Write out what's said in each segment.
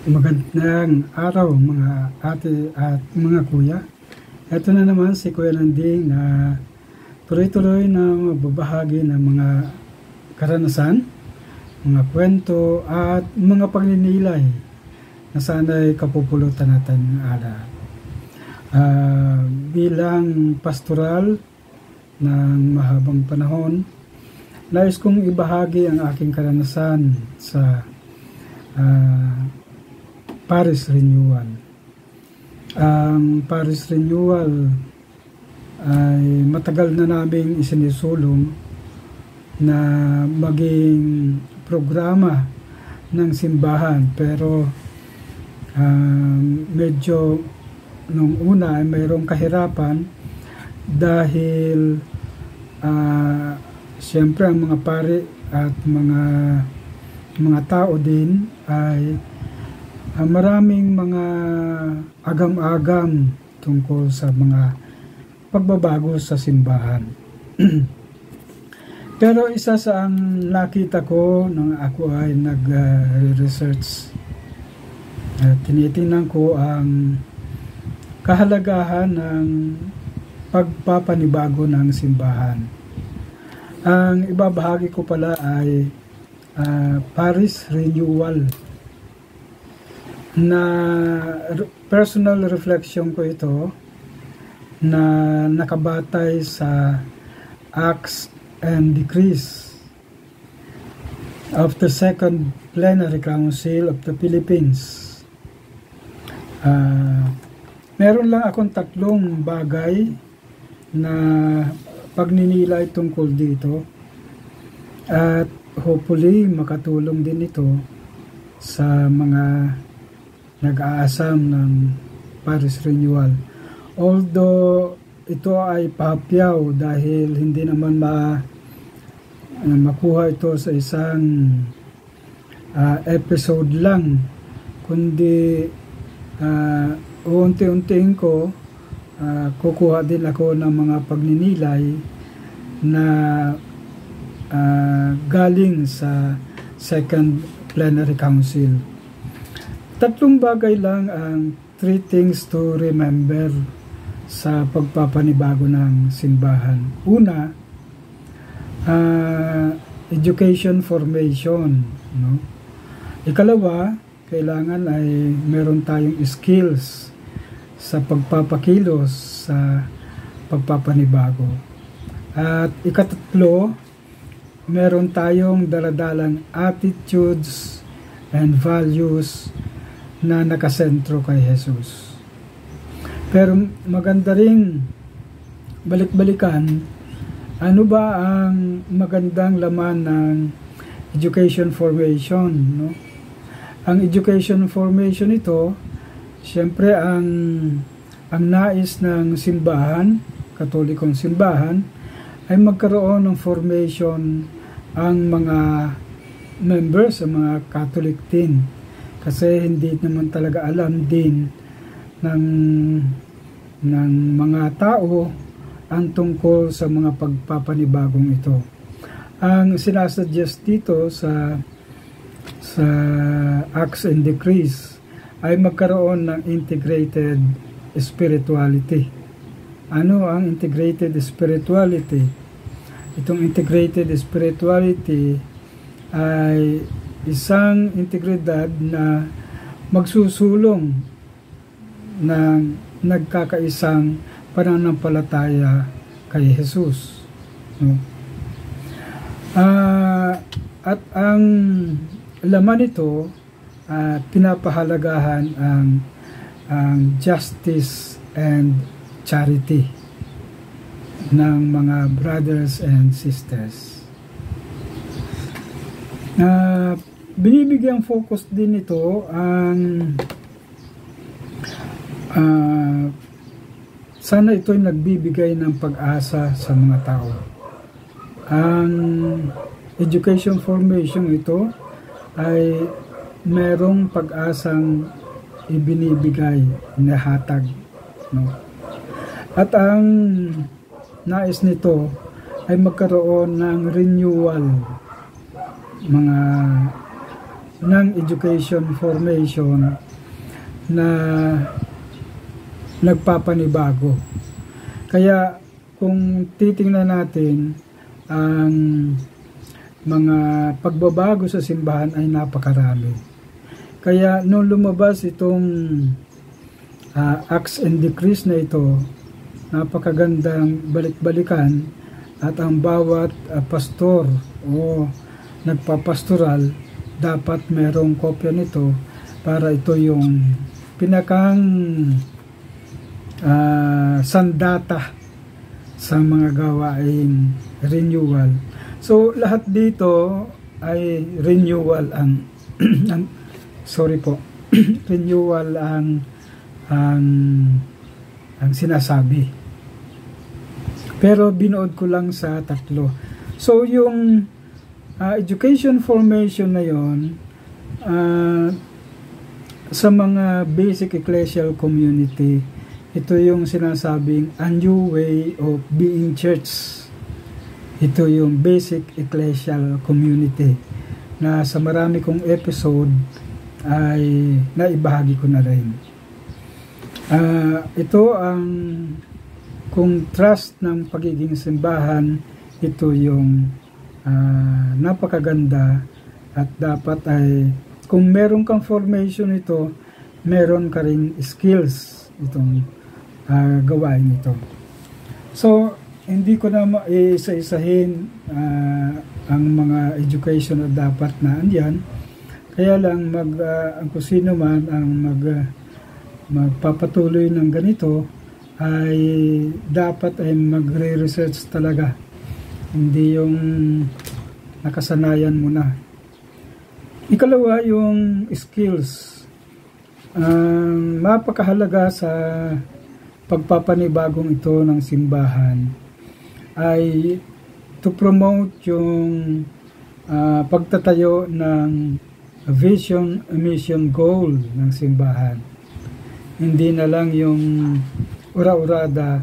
Magandang araw mga ate at mga kuya. Ito na naman si Kuya Nanding na tuloy-tuloy na magbabahagi ng mga karanasan, mga kwento at mga pagninilay na sana'y kapupulutan natin ala. Bilang pastoral ng mahabang panahon, nais kong ibahagi ang aking karanasan sa Parish Renewal. Ang Parish Renewal ay matagal na naming isinisulong na maging programa ng simbahan, pero medyo nung una ay mayroong kahirapan dahil siyempre ang mga pari at mga tao din ay maraming mga agam-agam tungkol sa mga pagbabago sa simbahan. Pero isa sa ang nakita ko nung ako ay nag-research, tinitingnan ko ang kahalagahan ng pagpapanibago ng simbahan. Ang ibabahagi ko pala ay Parish Renewal, na personal reflection ko ito na nakabatay sa Acts and Decrees of the Second Plenary Council of the Philippines. Meron lang akong tatlong bagay na pagninilay tungkol dito at hopefully makatulong din ito sa mga nag-aasam ng Parish Renewal. Although ito ay papyaw dahil hindi naman makuha ito sa isang episode lang, kundi unti-untiin ko kukuha din ako ng mga pagninilay na galing sa Second Plenary Council. Tatlong bagay lang ang 3 things to remember sa pagpapanibago ng simbahan. Una, education formation, no? Ikalawa, kailangan ay meron tayong skills sa pagpapakilos sa pagpapanibago. At ikatatlo, meron tayong daladalang attitudes and values na nakasentro kay Jesus. Pero maganda ring balik-balikan, ano ba ang magandang laman ng education formation, no? Ang education formation ito, siyempre ang nais ng simbahan, Katolikong simbahan, ay magkaroon ng formation ang mga members, ang mga Catholic din. Kasi hindi naman talaga alam din ng mga tao ang tungkol sa mga pagpapanibagong ito. Ang sinasuggest dito sa Acts and Decrees ay magkaroon ng integrated spirituality. Ano ang integrated spirituality? Itong integrated spirituality ay isang integridad na magsusulong ng nagkakaisang pananampalataya kay Jesus. No? At ang laman nito, pinapahalagahan ang justice and charity ng mga brothers and sisters. Binibigyang focus din ito ang sana ito'y nagbibigay ng pag-asa sa mga tao. Ang education formation ito ay merong pag-asang ibinibigay, nahatag, no? At ang nais nito ay magkaroon ng renewal, mga ng education formation na nagpapanibago. Kaya kung titingnan natin, ang mga pagbabago sa simbahan ay napakarami. Kaya nung lumabas itong Acts and Decrees na ito, napakagandang balik-balikan, at ang bawat pastor o nagpapastoral dapat merong kopya nito para ito yung pinakang sandata sa mga gawaing renewal. So lahat dito ay renewal ang sorry po renewal ang sinasabi, pero binuod ko lang sa tatlo. So yung education formation na yon, sa mga basic ecclesial community, ito yung sinasabing a new way of being church. Ito yung basic ecclesial community na sa marami kong episode ay naibahagi ko na rin. Ito ang kung trust ng pagiging simbahan, ito yung napakaganda, at dapat ay kung meron kang formation ito, meron ka rin skills itong gawain ito. So hindi ko na isa-isahin ang mga education na dapat na andyan, kaya lang ang kung sino man ang magpapatuloy ng ganito ay dapat ay magre-research talaga, hindi yung nakasanayan mo na. Ikalawa, yung skills. Mapakahalaga sa pagpapanibagong ito ng simbahan ay to promote yung pagtatayo ng vision, mission, goal ng simbahan. Hindi na lang yung ura-urada,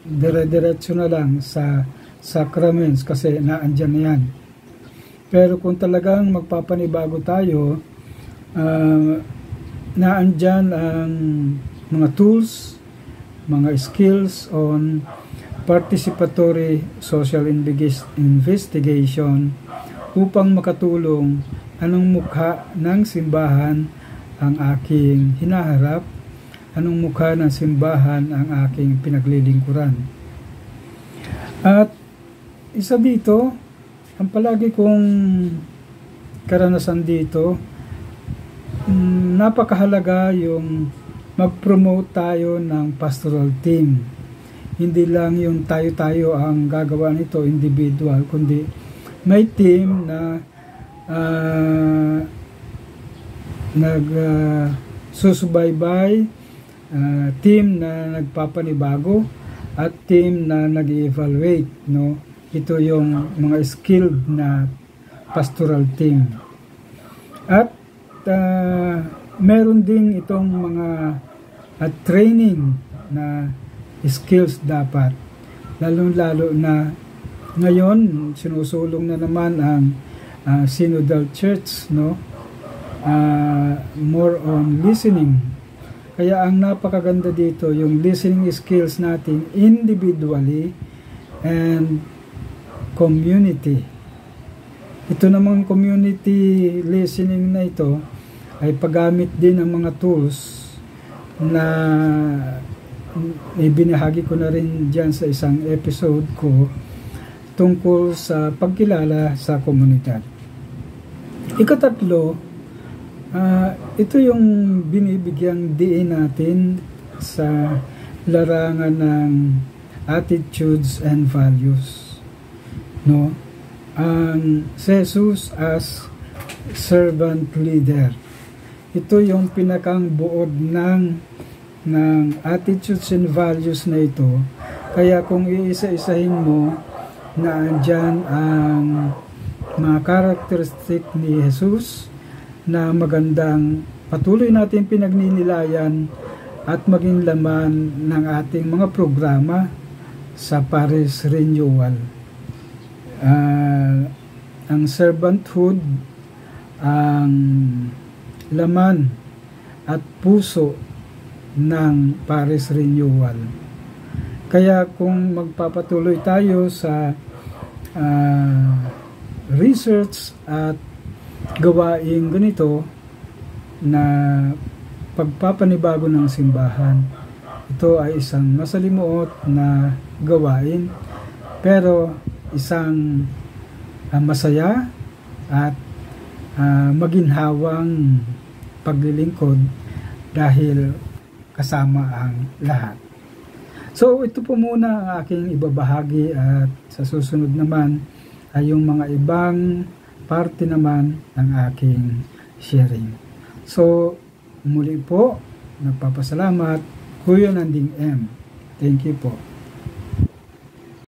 dire-diretso na lang sa sacraments kasi naandyan na yan. Pero kung talagang magpapanibago tayo, naandyan ang mga tools, mga skills on participatory social investigation upang makatulong anong mukha ng simbahan ang aking hinaharap, anong mukha ng simbahan ang aking pinaglilingkuran. At isa dito, ang palagi kong karanasan dito, napakahalaga yung mag-promote tayo ng pastoral team. Hindi lang yung tayo-tayo ang gagawa nito individual, kundi may team na nagsusubaybay, team na nagpapanibago, at team na nag-evaluate, no? Ito yung mga skilled na pastoral team. At meron din itong mga training na skills dapat, lalo na ngayon sinusulong na naman ang synodal church, no? More on listening. Kaya ang napakaganda dito yung listening skills natin individually and community. Ito namang community listening na ito ay paggamit din ng mga tools na ibinahagi ko na rin dyan sa isang episode ko tungkol sa pagkilala sa komunidad. Ikatatlo, ito yung binibigyang diin natin sa larangan ng attitudes and values, no? Ang Jesus as servant leader, ito yung pinakang buod ng attitudes and values na ito. Kaya kung iisa-isahin mo na andyan ang mga characteristic ni Jesus na magandang patuloy natin pinagninilayan at maging laman ng ating mga programa sa Parish Renewal. Ang servanthood ang laman at puso ng Paris Renewal. Kaya kung magpapatuloy tayo sa research at gawain ganito na pagpapanibago ng simbahan, ito ay isang masalimuot na gawain, pero isang masaya at maginhawang paglilingkod dahil kasama ang lahat. So ito po muna ang aking ibabahagi, at sa susunod naman ay yung mga ibang parte naman ng aking sharing. So muli po, nagpapasalamat, Kuya Nanding M. Thank you po.